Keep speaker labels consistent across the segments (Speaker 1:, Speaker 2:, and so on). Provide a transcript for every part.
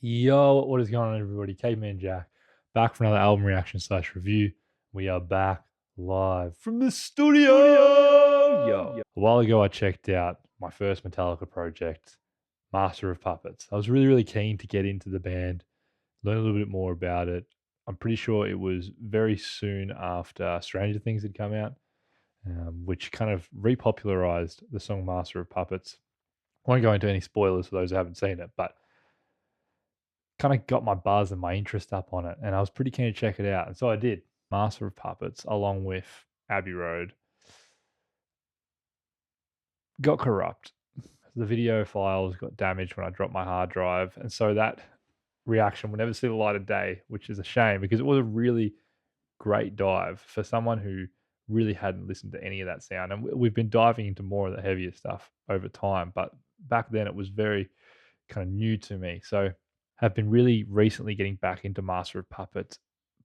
Speaker 1: Yo, what is going on, everybody? Caveman Jack, back for another album reaction slash review. We are back live from the studio. Yo. A while ago, I checked out my first Metallica project, Master of Puppets. I was really keen to get into the band, learn a little bit more about it. I'm pretty sure it was very soon after Stranger Things had come out, which kind of repopularized the song Master of Puppets. I won't go into any spoilers for those who haven't seen it, but kind of got my buzz and my interest up on it, and I was pretty keen to check it out, and so I did. Master of Puppets, along with Abbey Road, got corrupt. The video files got damaged when I dropped my hard drive, and so that reaction will never see the light of day, which is a shame because it was a really great dive for someone who really hadn't listened to any of that sound. And we've been diving into more of the heavier stuff over time, but back then it was very kind of new to me. So have been really recently getting back into Master of Puppets,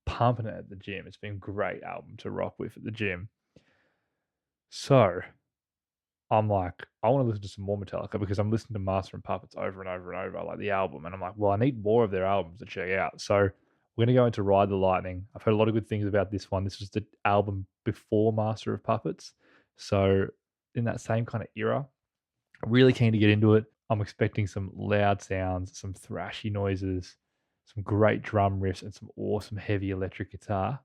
Speaker 1: pumping it at the gym. It's been a great album to rock with at the gym. So I'm like, I want to listen to some more Metallica because I'm listening to Master and Puppets over and over and over, like the album. And I'm like, well, I need more of their albums to check out. So we're going to go into Ride the Lightning. I've heard a lot of good things about this one. This was the album before Master of Puppets. So in that same kind of era, I'm really keen to get into it. I'm expecting some loud sounds, some thrashy noises, some great drum riffs, and some awesome heavy electric guitar.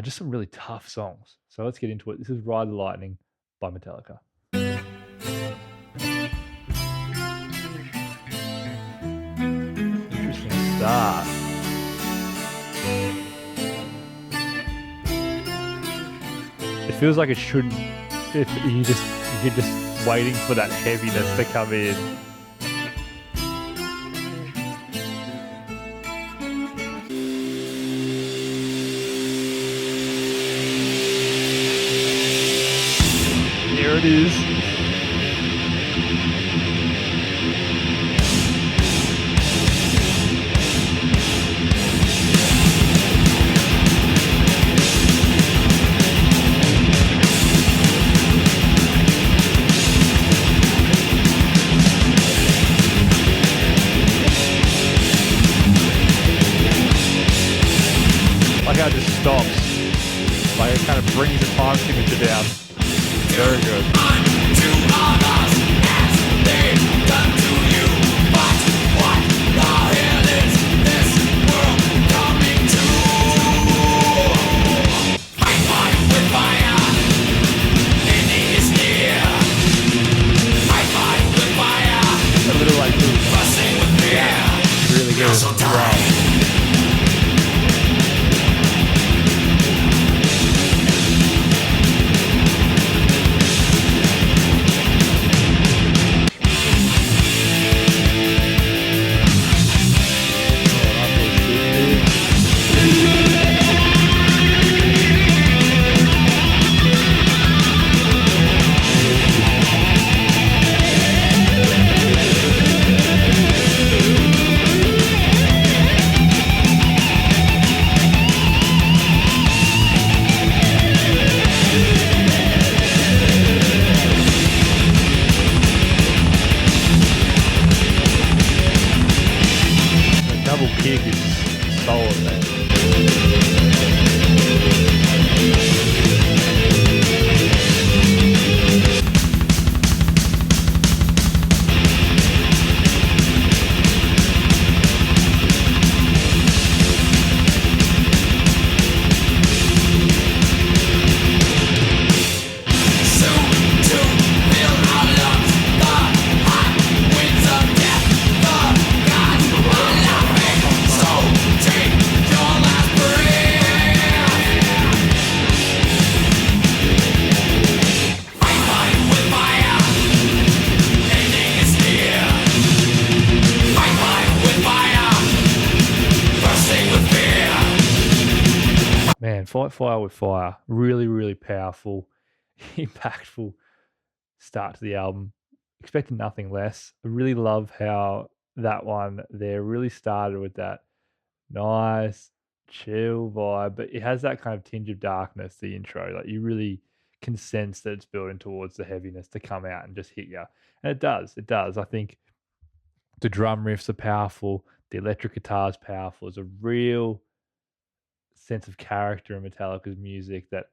Speaker 1: Just some really tough songs. So let's get into it. This is Ride the Lightning by Metallica. Interesting start. It feels like it shouldn't. If you're just waiting for that heaviness to come in. Here it is. Like how it just stops. Like it kind of brings the time signature down. Very good. A little like this. Yeah, really good. Wow. Double kick is solid, man. Man, Fight Fire with Fire. Really powerful, impactful start to the album. Expected nothing less. I really love how that one there really started with that nice, chill vibe, but it has that kind of tinge of darkness, the intro. Like you really can sense that it's building towards the heaviness to come out and just hit you. And it does. It does. I think the drum riffs are powerful. The electric guitar is powerful. There's a real sense of character in Metallica's music that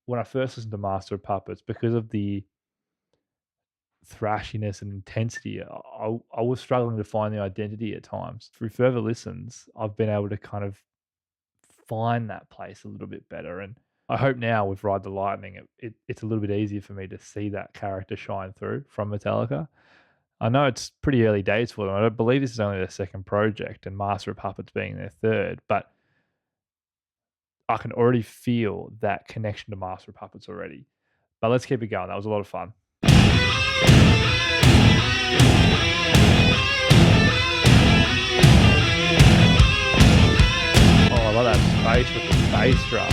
Speaker 1: when I first listened to Master of Puppets, because of the thrashiness and intensity, I was struggling to find the identity at times. Through further listens, I've been able to kind of find that place a little bit better. And I hope now with Ride the Lightning, it's a little bit easier for me to see that character shine through from Metallica. I know it's pretty early days for them. I don't believe this is only their second project and Master of Puppets being their third, but I can already feel that connection to Master of Puppets already. But let's keep it going. That was a lot of fun. Oh, I love that bass with the bass drum.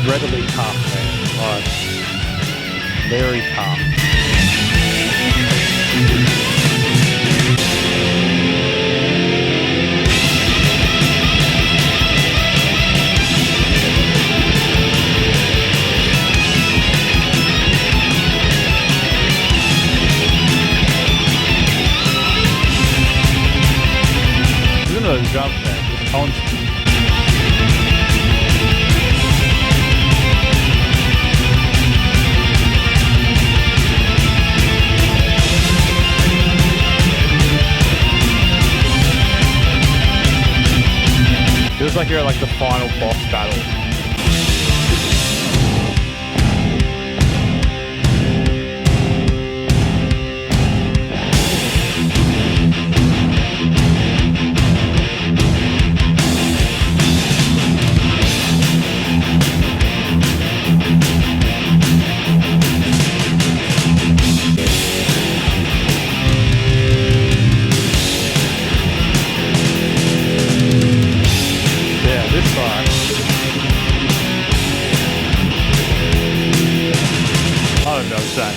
Speaker 1: Incredibly tough, man. Like, very tough. Listen to those drums, man. It's constant. Feels like you're at like the final boss battle.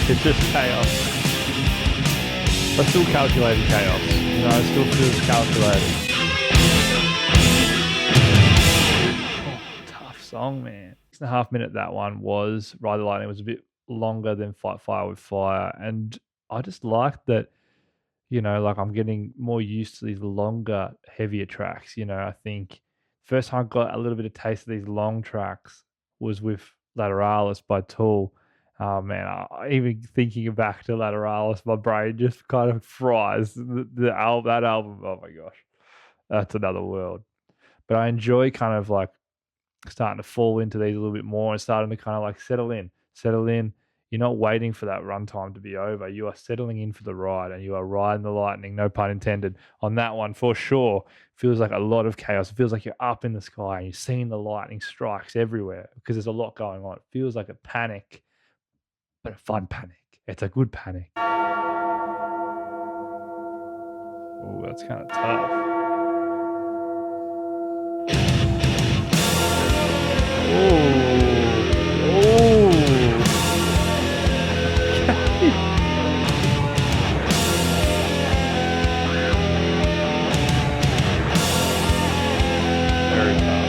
Speaker 1: It's just chaos. But still calculated chaos. You know, it still feels calculated. Oh, tough song, man. 6.5 minute that one was. Ride the Lightning was a bit longer than Fight Fire with Fire. And I just liked that, you know, like I'm getting more used to these longer, heavier tracks. You know, I think first time I got a little bit of taste of these long tracks was with Lateralis by Tool. Oh man, even thinking back to Lateralis, my brain just kind of fries. That album, oh my gosh, that's another world. But I enjoy kind of like starting to fall into these a little bit more and starting to kind of like settle in. Settle in. You're not waiting for that runtime to be over. You are settling in for the ride and you are riding the lightning, no pun intended, on that one for sure. Feels like a lot of chaos. It feels like you're up in the sky and you're seeing the lightning strikes everywhere because there's a lot going on. It feels like a panic, but a fun panic. It's a good panic. Oh, that's kind of tough. Very tough.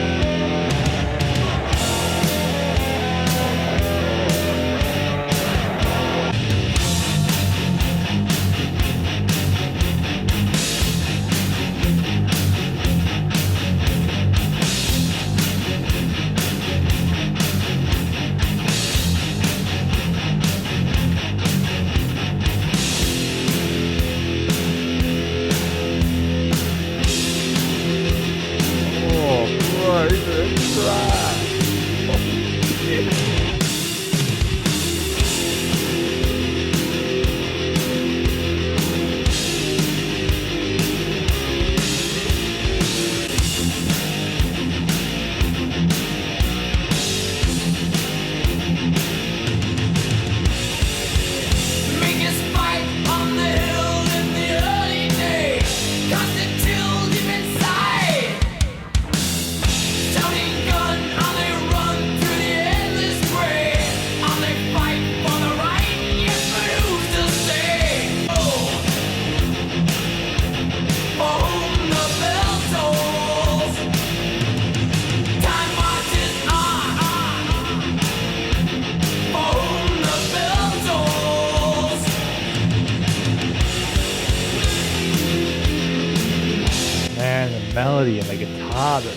Speaker 1: Melody and the guitar, the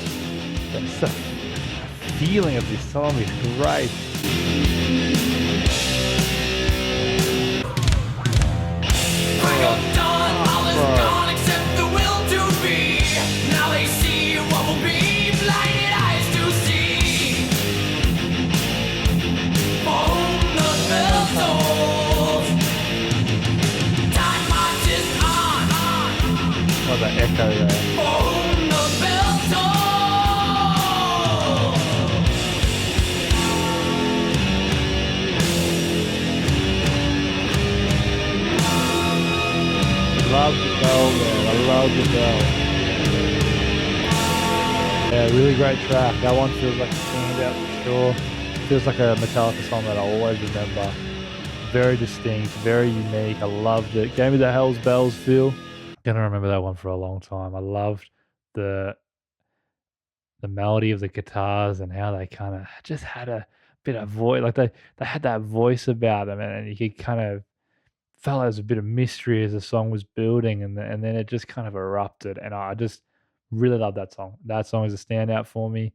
Speaker 1: feeling of this song is great. Oh, the echo there. Love the bell, man. I love the bell. Yeah, really great track. That one feels like a standout for sure. Feels like a Metallica song that I'll always remember. Very distinct, very unique. I loved it. Gave me the Hell's Bells feel. Gonna remember that one for a long time. I loved the melody of the guitars and how they kind of just had a bit of voice. Like they had that voice about them, and you could kind of felt there was a bit of mystery as the song was building, and then it just kind of erupted. And I just really love that song. That song is a standout for me.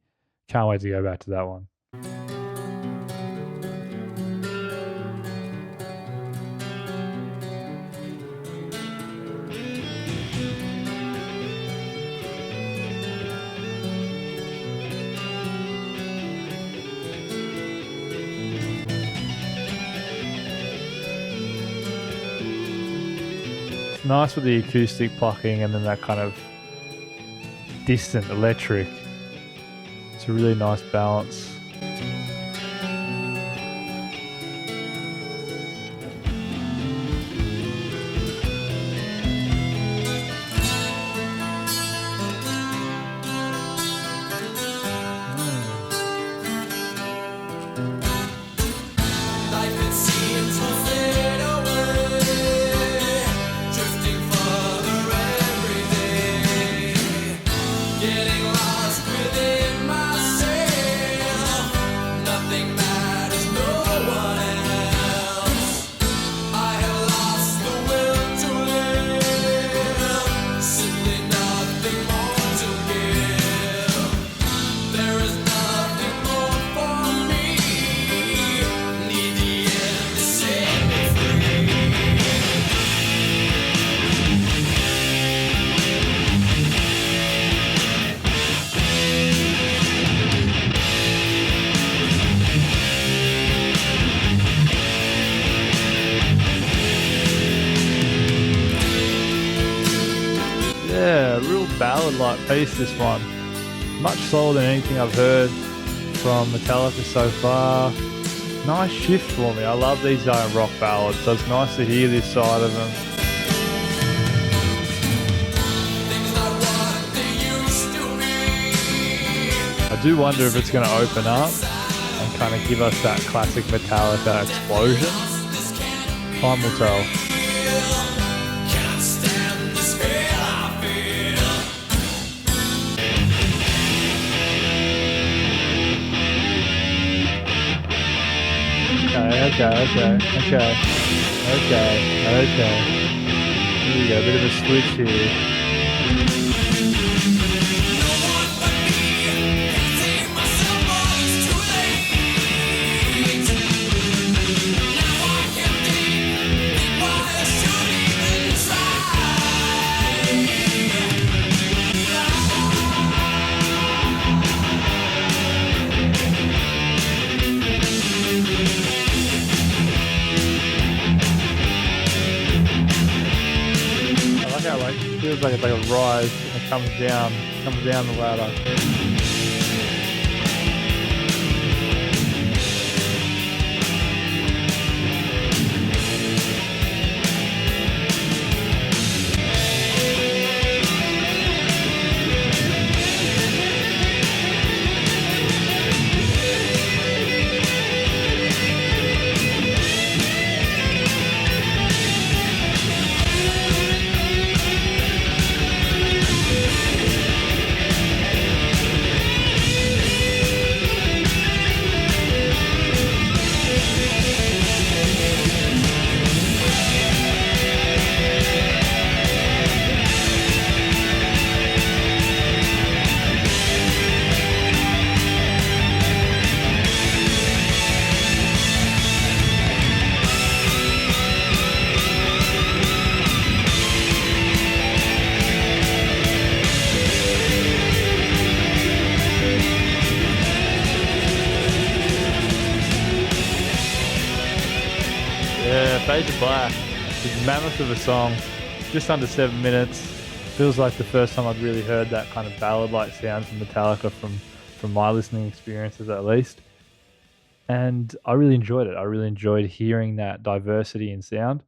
Speaker 1: Can't wait to go back to that one. Nice with the acoustic plucking and then that kind of distant electric. It's a really nice balance. Yeah, real ballad-like piece, this one. Much slower than anything I've heard from Metallica so far. Nice shift for me. I love these rock ballads, so it's nice to hear this side of them. I do wonder if it's going to open up and kind of give us that classic Metallica explosion. Time will tell. Okay. Here we go, a bit of a switch here. Feels like it's like a rise and it comes down the ladder. Fade to Black. It's mammoth of a song, just under 7 minutes. Feels like the first time I've really heard that kind of ballad-like sound from Metallica from my listening experiences at least. And I really enjoyed it. I really enjoyed hearing that diversity in sound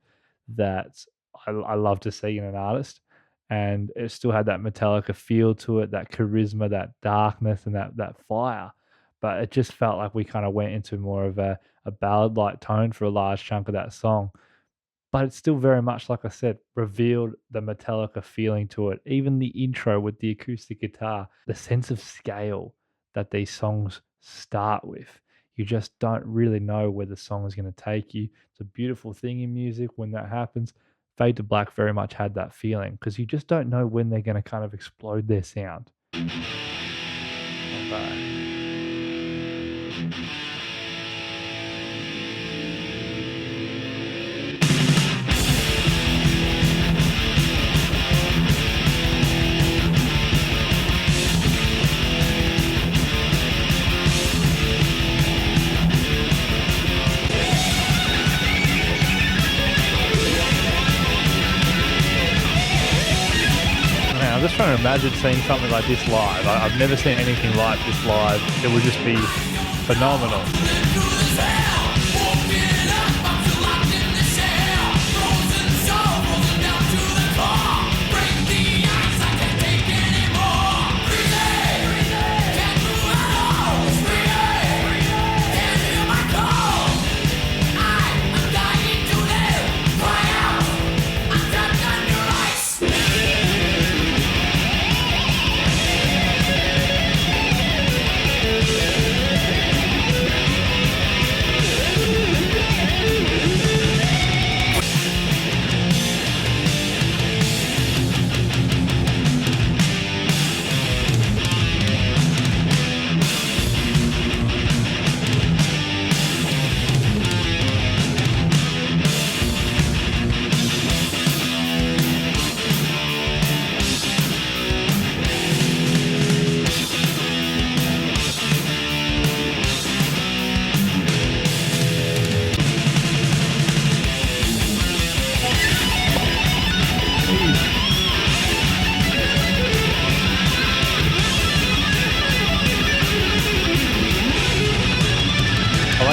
Speaker 1: that I love to see in an artist. And it still had that Metallica feel to it, that charisma, that darkness, and that fire. But it just felt like we kind of went into more of a ballad-like tone for a large chunk of that song. But it's still very much, like I said, revealed the Metallica feeling to it. Even the intro with the acoustic guitar, the sense of scale that these songs start with. You just don't really know where the song is going to take you. It's a beautiful thing in music when that happens. Fade to Black very much had that feeling because you just don't know when they're going to kind of explode their sound. Okay. I'm just trying to imagine seeing something like this live. I've never seen anything like this live. It would just be phenomenal.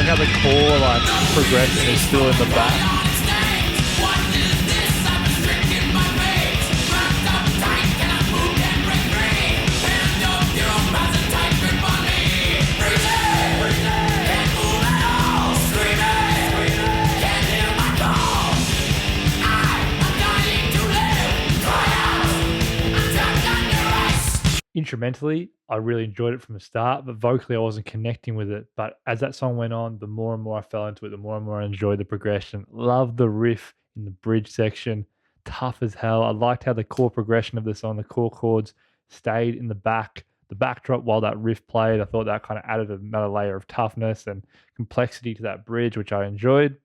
Speaker 1: like how the core like progression is still in the back. Instrumentally, I really enjoyed it from the start, but vocally I wasn't connecting with it. But as that song went on, the more and more I fell into it, the more and more I enjoyed the progression. Loved the riff in the bridge section, tough as hell. I liked how the core progression of the song, the core chords stayed in the backdrop while that riff played. I thought that kind of added another layer of toughness and complexity to that bridge, which I enjoyed.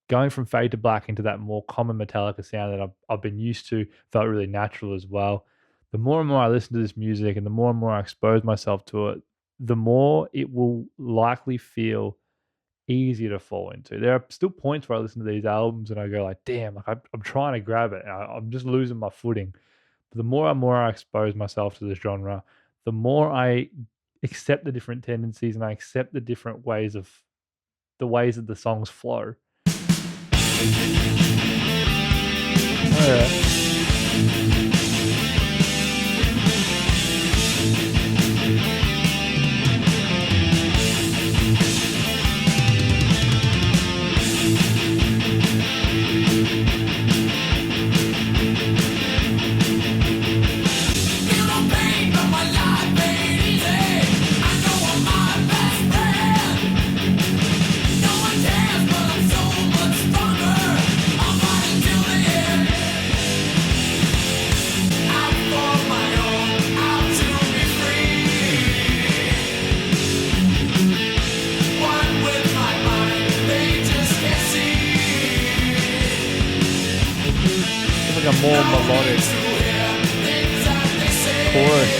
Speaker 1: Going from Fade to Black into that more common Metallica sound that I've been used to felt really natural as well. The more and more I listen to this music and the more and more I expose myself to it, the more it will likely feel easier to fall into. There are still points where I listen to these albums and I go like, damn, like I'm trying to grab it and I'm just losing my footing. But the more and more I expose myself to this genre, the more I accept the different tendencies and I accept the different ways that the songs flow. All right. A more melodic chorus.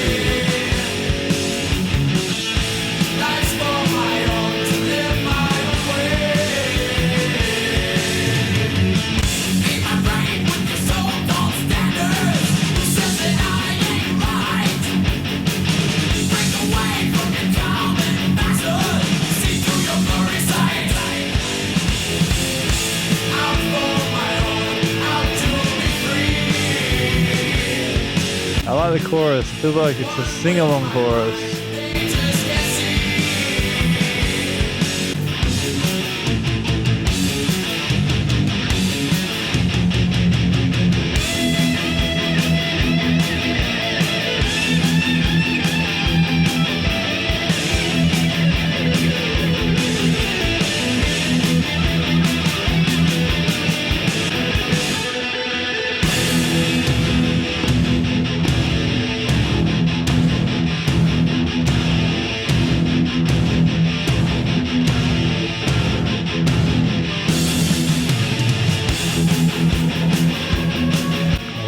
Speaker 1: I like the chorus. It feels like it's a sing-along chorus.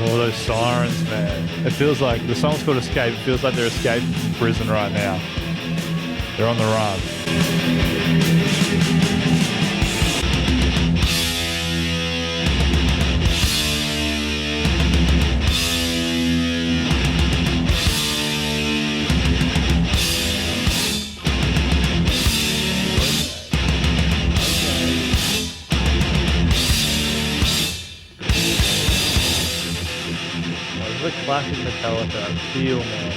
Speaker 1: Those sirens, man. It feels like the song's called Escape. It feels like they're escaping from prison right now. They're on the run. The classic Metallica feel, man.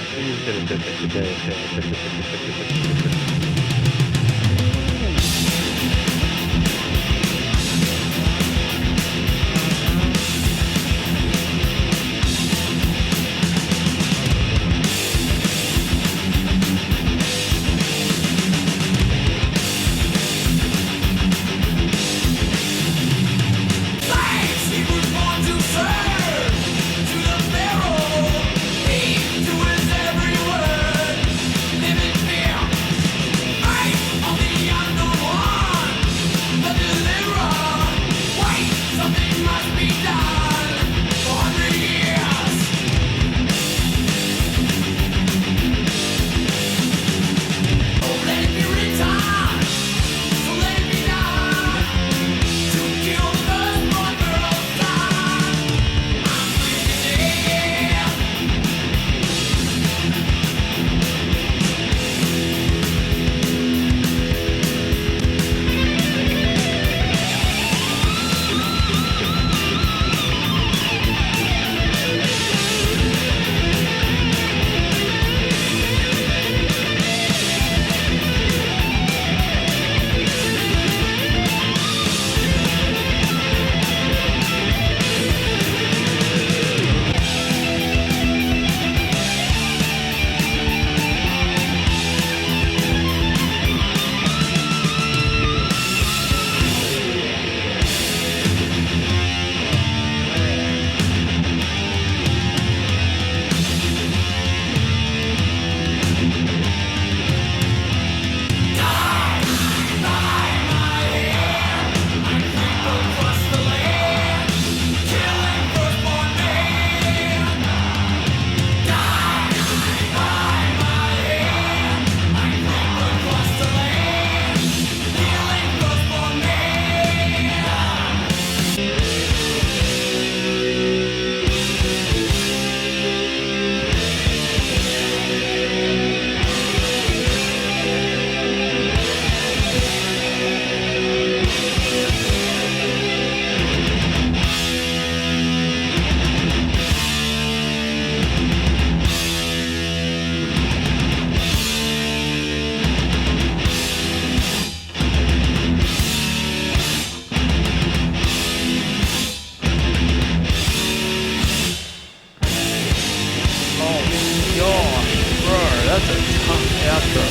Speaker 1: That's a tough outro.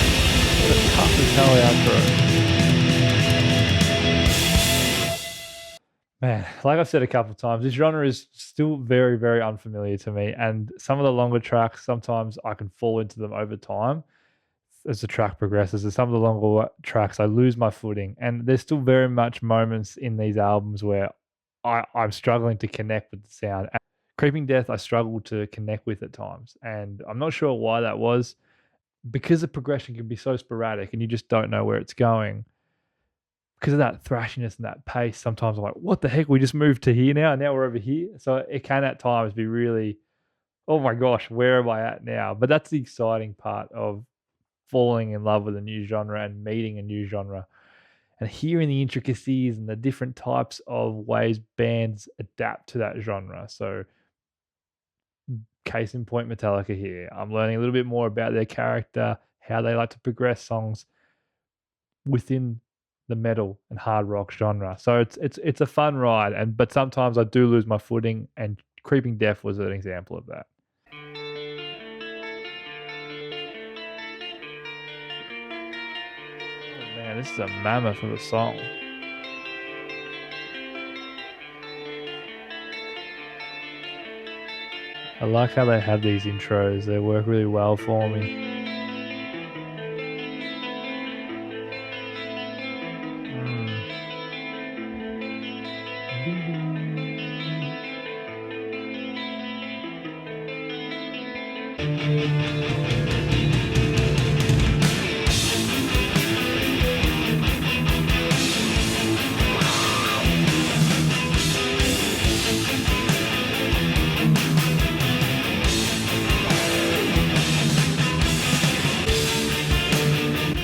Speaker 1: That's a tough as hell outro. Man, like I've said a couple of times, this genre is still very, very unfamiliar to me. And some of the longer tracks, sometimes I can fall into them over time as the track progresses. And some of the longer tracks, I lose my footing. And there's still very much moments in these albums where I'm struggling to connect with the sound. And Creeping Death, I struggled to connect with at times. And I'm not sure why that was, because the progression can be so sporadic and you just don't know where it's going. Because of that thrashiness and that pace, sometimes I'm like, what the heck? We just moved to here now, and now we're over here. So it can at times be really, oh my gosh, where am I at now? But that's the exciting part of falling in love with a new genre and meeting a new genre and hearing the intricacies and the different types of ways bands adapt to that genre. So, case in point, Metallica here. I'm learning a little bit more about their character, how they like to progress songs within the metal and hard rock genre. So it's a fun ride, but sometimes I do lose my footing, and Creeping Death was an example of that. Oh man, this is a mammoth of a song. I like how they have these intros. They work really well for me.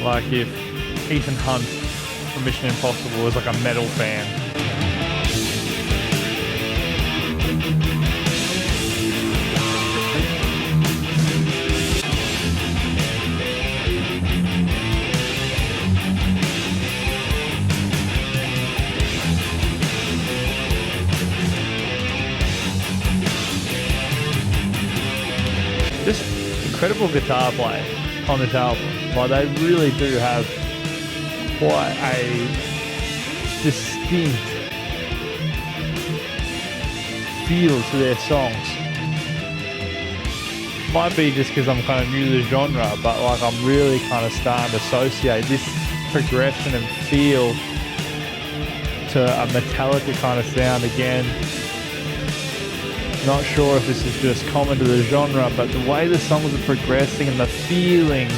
Speaker 1: Like if Ethan Hunt from Mission Impossible was like a metal fan. Just incredible guitar play on this album. Like, they really do have quite a distinct feel to their songs. Might be just because I'm kind of new to the genre, but like I'm really kind of starting to associate this progression and feel to a Metallica kind of sound again. Not sure if this is just common to the genre, but the way the songs are progressing and the feeling.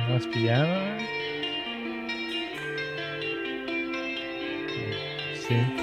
Speaker 1: Nice piano. Synth.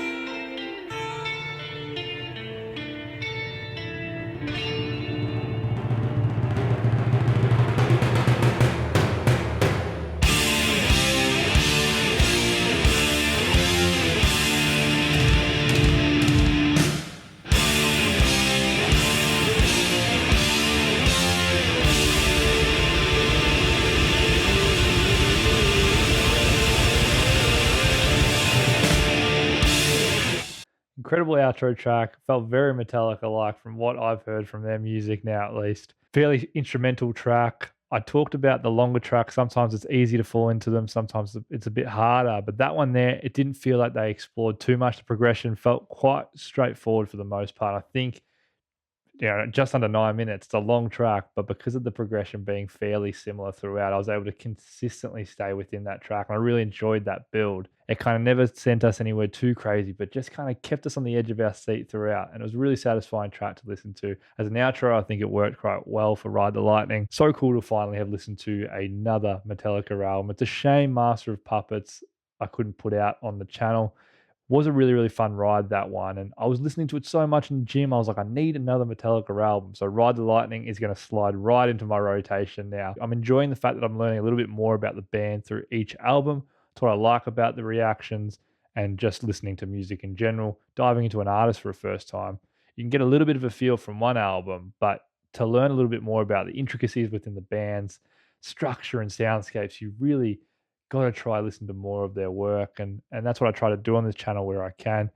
Speaker 1: Incredible outro track. Felt very Metallica-like from what I've heard from their music now, at least. Fairly instrumental track. I talked about the longer tracks. Sometimes it's easy to fall into them. Sometimes it's a bit harder. But that one there, it didn't feel like they explored too much. The progression felt quite straightforward for the most part. I think just under 9 minutes. It's a long track, but because of the progression being fairly similar throughout, I was able to consistently stay within that track. And I really enjoyed that build. It kind of never sent us anywhere too crazy, but just kind of kept us on the edge of our seat throughout. And it was a really satisfying track to listen to. As an outro, I think it worked quite well for Ride the Lightning. So cool to finally have listened to another Metallica album. It's a shame Master of Puppets I couldn't put out on the channel. Was a really, really fun ride, that one. And I was listening to it so much in the gym, I was like, I need another Metallica album. So Ride the Lightning is going to slide right into my rotation now. I'm enjoying the fact that I'm learning a little bit more about the band through each album. It's what I like about the reactions and just listening to music in general, diving into an artist for a first time. You can get a little bit of a feel from one album, but to learn a little bit more about the intricacies within the band's structure and soundscapes, you really got to try listen to more of their work, and that's what I try to do on this channel where I can.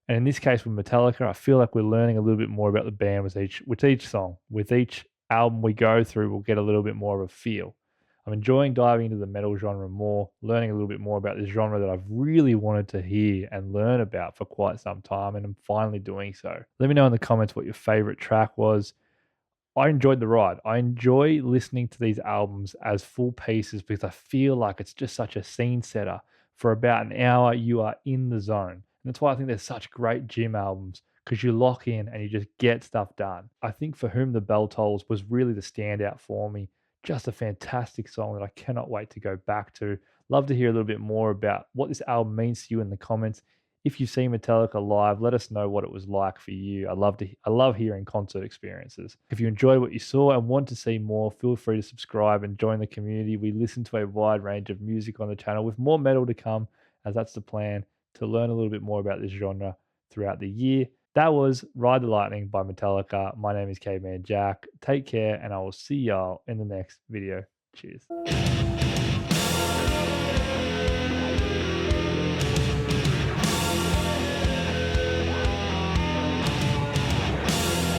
Speaker 1: And in this case with Metallica, I feel like we're learning a little bit more about the band with each song. With each album we go through, we'll get a little bit more of a feel. I'm enjoying diving into the metal genre more, learning a little bit more about this genre that I've really wanted to hear and learn about for quite some time, and I'm finally doing so. Let me know in the comments what your favorite track was. I enjoyed the ride. I enjoy listening to these albums as full pieces because I feel like it's just such a scene setter. For about an hour, you are in the zone. And that's why I think they're such great gym albums, because you lock in and you just get stuff done. I think For Whom the Bell Tolls was really the standout for me. Just a fantastic song that I cannot wait to go back to. Love to hear a little bit more about what this album means to you in the comments. If you've seen Metallica live, let us know what it was like for you. I love hearing concert experiences. If you enjoyed what you saw and want to see more, feel free to subscribe and join the community. We listen to a wide range of music on the channel with more metal to come, as that's the plan, to learn a little bit more about this genre throughout the year. That was Ride the Lightning by Metallica. My name is Caveman Jack. Take care, and I will see y'all in the next video. Cheers.